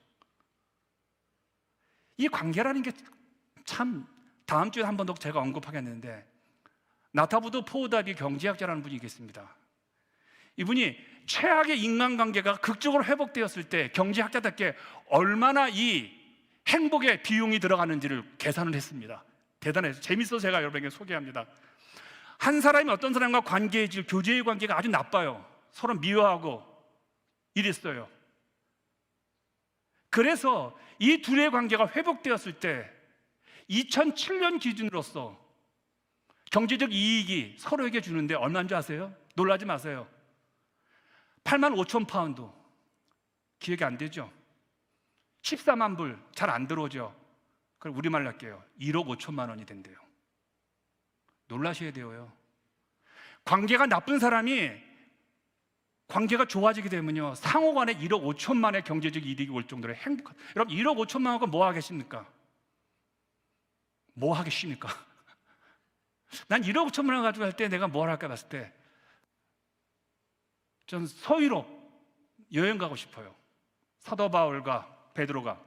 이 관계라는 게 참, 다음 주에 한 번 더 제가 언급하겠는데, 나타부도 포우다비 경제학자라는 분이 계십니다. 이분이 최악의 인간관계가 극적으로 회복되었을 때 경제학자답게 얼마나 이 행복의 비용이 들어가는지를 계산을 했습니다. 대단해서 재밌어서 제가 여러분에게 소개합니다. 한 사람이 어떤 사람과 관계의 질, 교제의 관계가 아주 나빠요. 서로 미워하고 이랬어요. 그래서 이 둘의 관계가 회복되었을 때 2007년 기준으로서 경제적 이익이 서로에게 주는데 얼마인 줄 아세요? 놀라지 마세요. 8만 5천 파운드. 기억이 안 되죠? 14만 불. 잘 안 들어오죠? 그럼 우리말로 할게요. 1억 5천만 원이 된대요. 놀라셔야 돼요. 관계가 나쁜 사람이 관계가 좋아지게 되면요, 상호간에 1억 5천만의 경제적 이득이 올 정도로 행복한. 여러분 1억 5천만 원과 뭐 하겠습니까? 뭐 하겠습니까? 난 1억 5천만 원 가지고 할 때 내가 뭘 할까 봤을 때 전 서유럽 여행 가고 싶어요. 사도 바울과 베드로가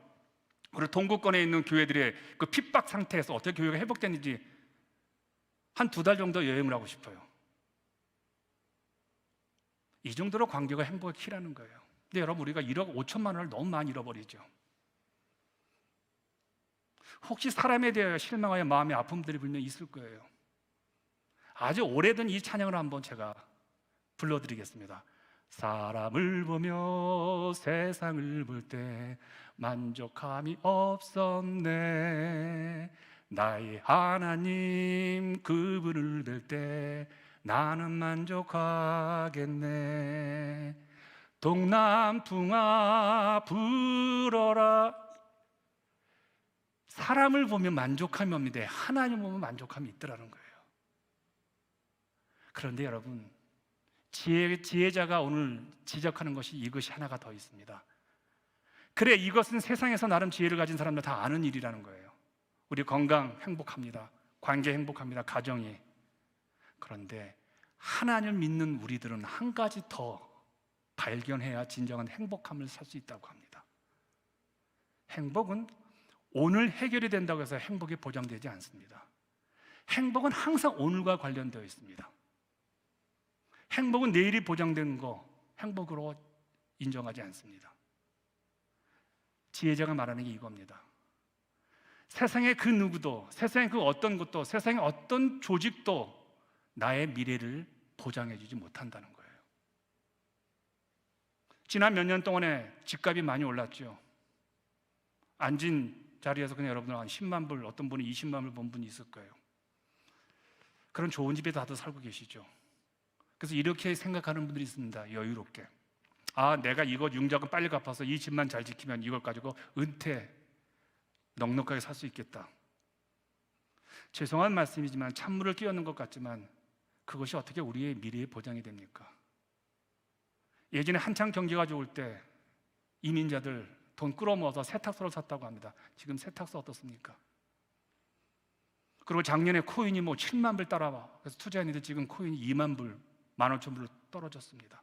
그리고 동구권에 있는 교회들의 그 핍박 상태에서 어떻게 교회가 회복됐는지 한 2달 정도 여행을 하고 싶어요. 이 정도로 관계가 행복의 키라는 거예요. 근데 여러분, 우리가 1억 5천만 원을 너무 많이 잃어버리죠. 혹시 사람에 대하여 실망하여 마음의 아픔들이 분명히 있을 거예요. 아주 오래된 이 찬양을 한번 제가 불러드리겠습니다. 사람을 보며 세상을 볼 때 만족함이 없었네. 나의 하나님 그분을 뵐 때 나는 만족하겠네. 동남풍아 불어라. 사람을 보면 만족함이 없는데 하나님 보면 만족함이 있더라는 거예요. 그런데 여러분, 지혜자가 오늘 지적하는 것이 이것이 하나가 더 있습니다. 그래, 이것은 세상에서 나름 지혜를 가진 사람들 다 아는 일이라는 거예요. 우리 건강 행복합니다. 관계 행복합니다. 가정이. 그런데 하나님을 믿는 우리들은 한 가지 더 발견해야 진정한 행복함을 살 수 있다고 합니다. 행복은 오늘 해결이 된다고 해서 행복이 보장되지 않습니다. 행복은 항상 오늘과 관련되어 있습니다. 행복은 내일이 보장된 거 행복으로 인정하지 않습니다. 지혜자가 말하는 게 이겁니다. 세상의 그 누구도, 세상의 그 어떤 것도, 세상의 어떤 조직도 나의 미래를 보장해 주지 못한다는 거예요. 지난 몇 년 동안에 집값이 많이 올랐죠. 앉은 자리에서 그냥 여러분들 한 10만 불, 어떤 분이 20만 불 본 분이 있을 거예요. 그런 좋은 집에 다들 살고 계시죠. 그래서 이렇게 생각하는 분들이 있습니다. 여유롭게. 아, 내가 이거 융자금 빨리 갚아서 이 집만 잘 지키면 이걸 가지고 은퇴 넉넉하게 살 수 있겠다. 죄송한 말씀이지만 찬물을 끼얹는 것 같지만 그것이 어떻게 우리의 미래의 보장이 됩니까? 예전에 한창 경기가 좋을 때 이민자들 돈 끌어모아서 세탁소를 샀다고 합니다. 지금 세탁소 어떻습니까? 그리고 작년에 코인이 7만 불 따라와. 그래서 투자했는데 지금 코인이 2만 불, 15,000불로 떨어졌습니다.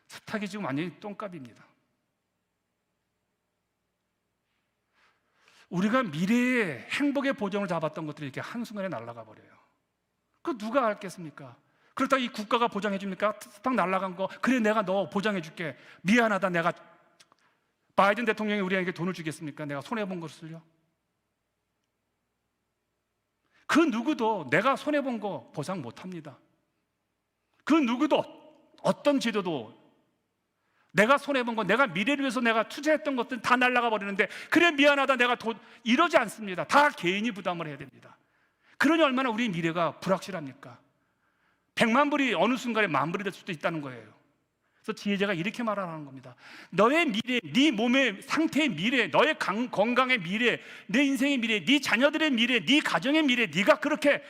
스탁이 지금 완전히 똥값입니다. 우리가 미래의 행복의 보장을 잡았던 것들이 이렇게 한순간에 날아가 버려요. 그 누가 알겠습니까? 그렇다고 이 국가가 보장해 줍니까? 스탁 날아간 거, 그래 내가 너 보장해 줄게. 미안하다, 내가 바이든 대통령이 우리에게 돈을 주겠습니까? 내가 손해본 것을요? 그 누구도 내가 손해본 거 보상 못합니다. 그 누구도 어떤 제도도 내가 손해본 거, 내가 미래를 위해서 내가 투자했던 것들 다 날아가 버리는데 그래 미안하다, 내가 이러지 않습니다. 다 개인이 부담을 해야 됩니다. 그러니 얼마나 우리 미래가 불확실합니까? 100만 불이 어느 순간에 10,000불이 될 수도 있다는 거예요. 그래서 지혜자가 이렇게 말하는 겁니다. 너의 미래, 네 몸의 상태의 미래, 너의 건강의 미래, 내 인생의 미래, 네 자녀들의 미래, 네 가정의 미래, 네가 그렇게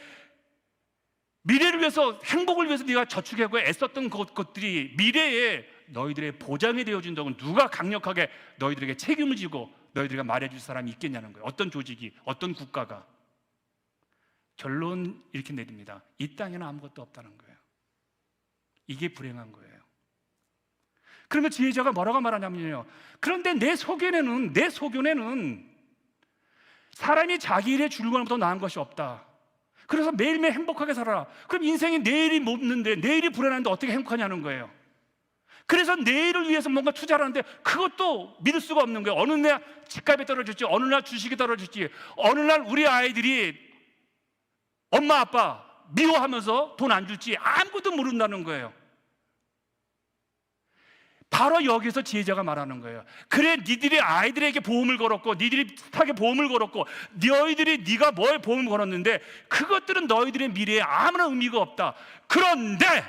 미래를 위해서, 행복을 위해서 네가 저축하고 애썼던 것들이 미래에 너희들의 보장이 되어준다고 누가 강력하게 너희들에게 책임을 지고 너희들에게 말해줄 사람이 있겠냐는 거예요. 어떤 조직이, 어떤 국가가. 결론 이렇게 내립니다. 이 땅에는 아무것도 없다는 거예요. 이게 불행한 거예요. 그러면 지혜자가 뭐라고 말하냐면요, 그런데 내 소견에는 사람이 자기 일에 줄거나 나은 것이 없다. 그래서 매일매일 행복하게 살아라. 그럼 인생이 내일이 없는데, 내일이 불안한데 어떻게 행복하냐는 거예요. 그래서 내일을 위해서 뭔가 투자를 하는데 그것도 믿을 수가 없는 거예요. 어느 날 집값이 떨어질지, 어느 날 주식이 떨어질지, 어느 날 우리 아이들이 엄마 아빠 미워하면서 돈 안 줄지 아무것도 모른다는 거예요. 바로 여기서 지혜자가 말하는 거예요. 그래, 니들이 아이들에게 보험을 걸었고, 니들이 스탁에 보험을 걸었고, 네가 뭐에 보험을 걸었는데 그것들은 너희들의 미래에 아무런 의미가 없다. 그런데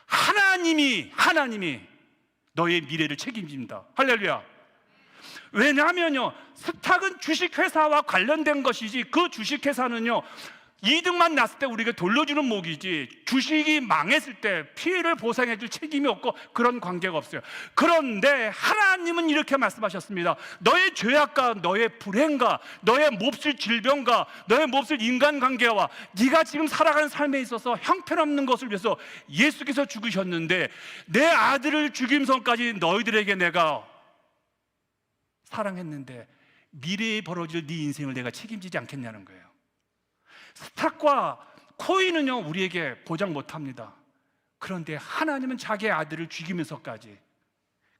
하나님이 너의 미래를 책임집니다. 할렐루야. 왜냐하면요, 스탁은 주식회사와 관련된 것이지, 그 주식회사는요 이득만 났을 때 우리에게 돌려주는 목이지, 주식이 망했을 때 피해를 보상해 줄 책임이 없고 그런 관계가 없어요. 그런데 하나님은 이렇게 말씀하셨습니다. 너의 죄악과 너의 불행과 너의 몹쓸 질병과 너의 몹쓸 인간관계와 네가 지금 살아가는 삶에 있어서 형편없는 것을 위해서 예수께서 죽으셨는데 내 아들을 죽임선까지 너희들에게 내가 사랑했는데 미래에 벌어질 네 인생을 내가 책임지지 않겠냐는 거예요. 스탁과 코인은요 우리에게 보장 못합니다. 그런데 하나님은 자기의 아들을 죽이면서까지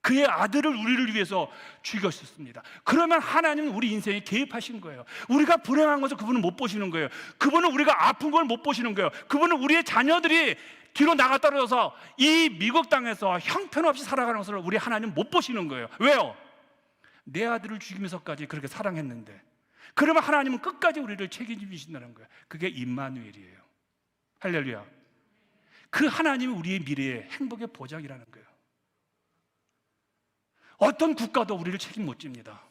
그의 아들을 우리를 위해서 죽였었습니다. 그러면 하나님은 우리 인생에 개입하신 거예요. 우리가 불행한 것을 그분은 못 보시는 거예요. 그분은 우리가 아픈 걸 못 보시는 거예요. 그분은 우리의 자녀들이 뒤로 나가 떨어져서 이 미국 땅에서 형편없이 살아가는 것을 우리 하나님 못 보시는 거예요. 왜요? 내 아들을 죽이면서까지 그렇게 사랑했는데. 그러면 하나님은 끝까지 우리를 책임지신다는 거예요. 그게 임마누엘이에요. 할렐루야. 그 하나님이 우리의 미래의 행복의 보장이라는 거예요. 어떤 국가도 우리를 책임 못 집니다.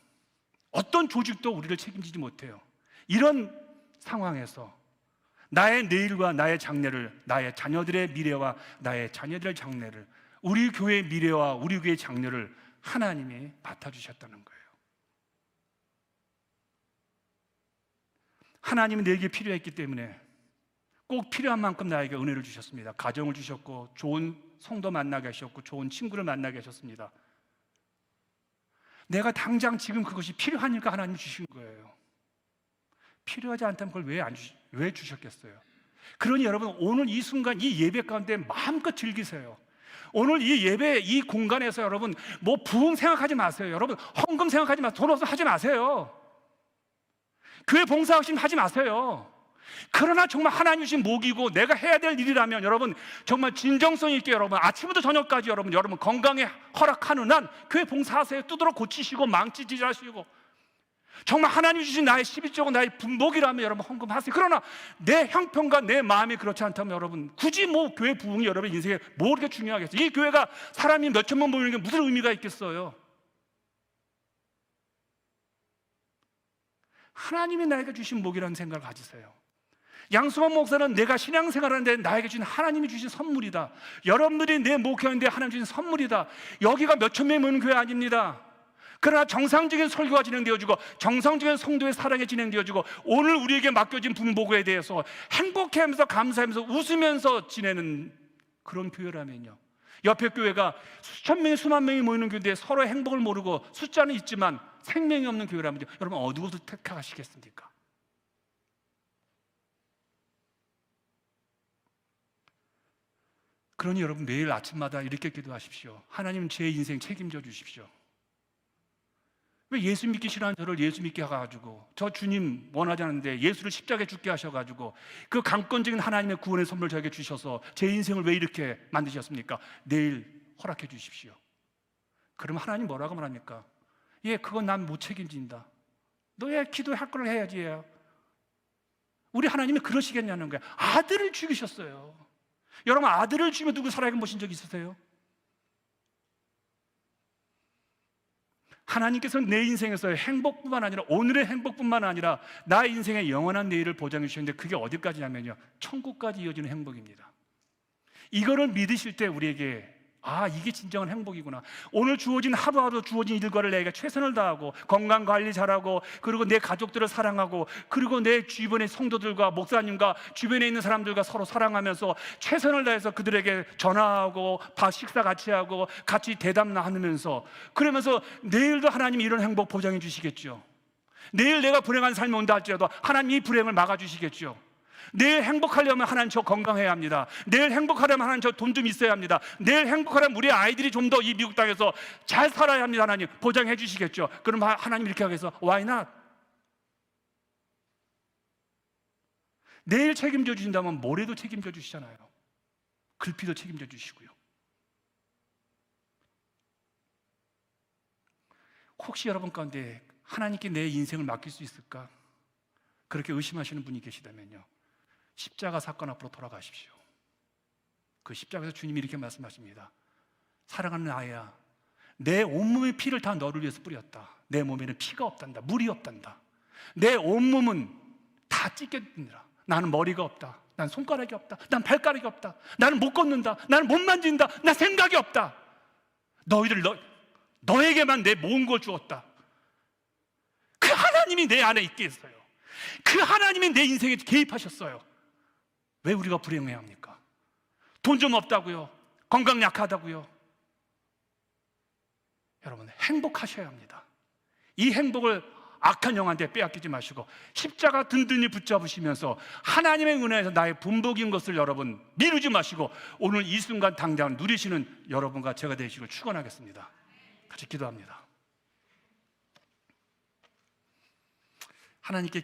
어떤 조직도 우리를 책임지지 못해요. 이런 상황에서 나의 내일과 나의 장래를, 나의 자녀들의 미래와 나의 자녀들의 장래를, 우리 교회의 미래와 우리 교회의 장래를 하나님이 맡아주셨다는 거예요. 하나님은 내게 필요했기 때문에 꼭 필요한 만큼 나에게 은혜를 주셨습니다. 가정을 주셨고, 좋은 성도 만나게 하셨고, 좋은 친구를 만나게 하셨습니다. 내가 당장 지금 그것이 필요하니까 하나님 주신 거예요. 필요하지 않다면 그걸 왜 주셨겠어요? 그러니 여러분, 오늘 이 순간 이 예배 가운데 마음껏 즐기세요. 오늘 이 예배 이 공간에서 여러분 뭐 부흥 생각하지 마세요. 여러분 헌금 생각하지 마세요. 돈 없어서 하지 마세요. 교회 봉사하심 하지 마세요. 그러나 정말 하나님 주신 목이고 내가 해야 될 일이라면 여러분 정말 진정성 있게 여러분 아침부터 저녁까지 여러분 건강에 허락하는 한 교회 봉사하세요. 두드러 고치시고 망치질하시고 정말 하나님 주신 나의 11조고 나의 분복이라면 여러분 헌금하세요. 그러나 내 형편과 내 마음이 그렇지 않다면 여러분 굳이 뭐 교회 부흥이 여러분 인생에 뭐 그렇게 중요하겠어요? 이 교회가 사람이 몇 천만 모이는 게 무슨 의미가 있겠어요? 하나님이 나에게 주신 목이라는 생각을 가지세요. 양수만 목사는 내가 신앙생활하는데 나에게 주신 하나님이 주신 선물이다. 여러분들이 내 목회하는데 하나님 주신 선물이다. 여기가 몇천 명이 모이는 교회 아닙니다. 그러나 정상적인 설교가 진행되어지고 정상적인 성도의 사랑이 되어지고 오늘 우리에게 맡겨진 분보고에 대해서 행복해하면서 감사하면서 웃으면서 지내는 그런 교회라면요, 옆에 교회가 수천 명이 수만 명이 모이는 교회인데 서로의 행복을 모르고 숫자는 있지만 생명이 없는 교회라면요, 여러분 어느 곳을 택하시겠습니까? 그러니 여러분 매일 아침마다 이렇게 기도하십시오. 하나님 제 인생 책임져 주십시오. 왜 예수 믿기 싫어하는 저를 예수 믿게 해가지고 저 주님 원하지 않는데 예수를 십자가에 죽게 하셔가지고 그 강권적인 하나님의 구원의 선물 저에게 주셔서 제 인생을 왜 이렇게 만드셨습니까? 내일 허락해 주십시오. 그러면 하나님 뭐라고 말합니까? 예, 그건 난 못 책임진다. 너의 기도할 걸 해야지. 우리 하나님이 그러시겠냐는 거야. 아들을 죽이셨어요. 여러분 아들을 죽이면 누구 살아있게 보신 적 있으세요? 하나님께서는 내 인생에서 행복뿐만 아니라 오늘의 행복뿐만 아니라 나의 인생의 영원한 내일을 보장해 주셨는데 그게 어디까지냐면요, 천국까지 이어지는 행복입니다. 이거를 믿으실 때 우리에게 이게 진정한 행복이구나. 오늘 주어진 하루하루 주어진 일과를 내가 최선을 다하고 건강관리 잘하고 그리고 내 가족들을 사랑하고 그리고 내 주변의 성도들과 목사님과 주변에 있는 사람들과 서로 사랑하면서 최선을 다해서 그들에게 전화하고 식사 같이 하고 같이 대답 나누면서 그러면서 내일도 하나님이 이런 행복 보장해 주시겠죠. 내일 내가 불행한 삶이 온다 할지라도 하나님이 이 불행을 막아주시겠죠. 내일 행복하려면 하나님 저 건강해야 합니다. 내일 행복하려면 하나님 저 돈 좀 있어야 합니다. 내일 행복하려면 우리 아이들이 좀 더 이 미국 땅에서 잘 살아야 합니다. 하나님 보장해 주시겠죠. 그럼 하나님 이렇게 하겠어. Why not? 내일 책임져 주신다면 모레도 책임져 주시잖아요. 글피도 책임져 주시고요. 혹시 여러분 가운데 하나님께 내 인생을 맡길 수 있을까? 그렇게 의심하시는 분이 계시다면요, 십자가 사건 앞으로 돌아가십시오. 그 십자가에서 주님이 이렇게 말씀하십니다. 사랑하는 아이야, 내 온몸의 피를 다 너를 위해서 뿌렸다. 내 몸에는 피가 없단다. 물이 없단다. 내 온몸은 다 찢겨진다. 나는 머리가 없다. 난 손가락이 없다. 난 발가락이 없다. 나는 못 걷는다. 나는 못 만진다. 나 생각이 없다. 너에게만 내 모은 걸 주었다. 그 하나님이 내 안에 있게 했어요. 그 하나님이 내 인생에 개입하셨어요. 왜 우리가 불행해야 합니까? 돈 좀 없다고요? 건강 약하다고요? 여러분 행복하셔야 합니다. 이 행복을 악한 영한테 빼앗기지 마시고 십자가 든든히 붙잡으시면서 하나님의 은혜에서 나의 분복인 것을 여러분 미루지 마시고 오늘 이 순간 당장 누리시는 여러분과 제가 되시길 축원하겠습니다. 같이 기도합니다. 하나님께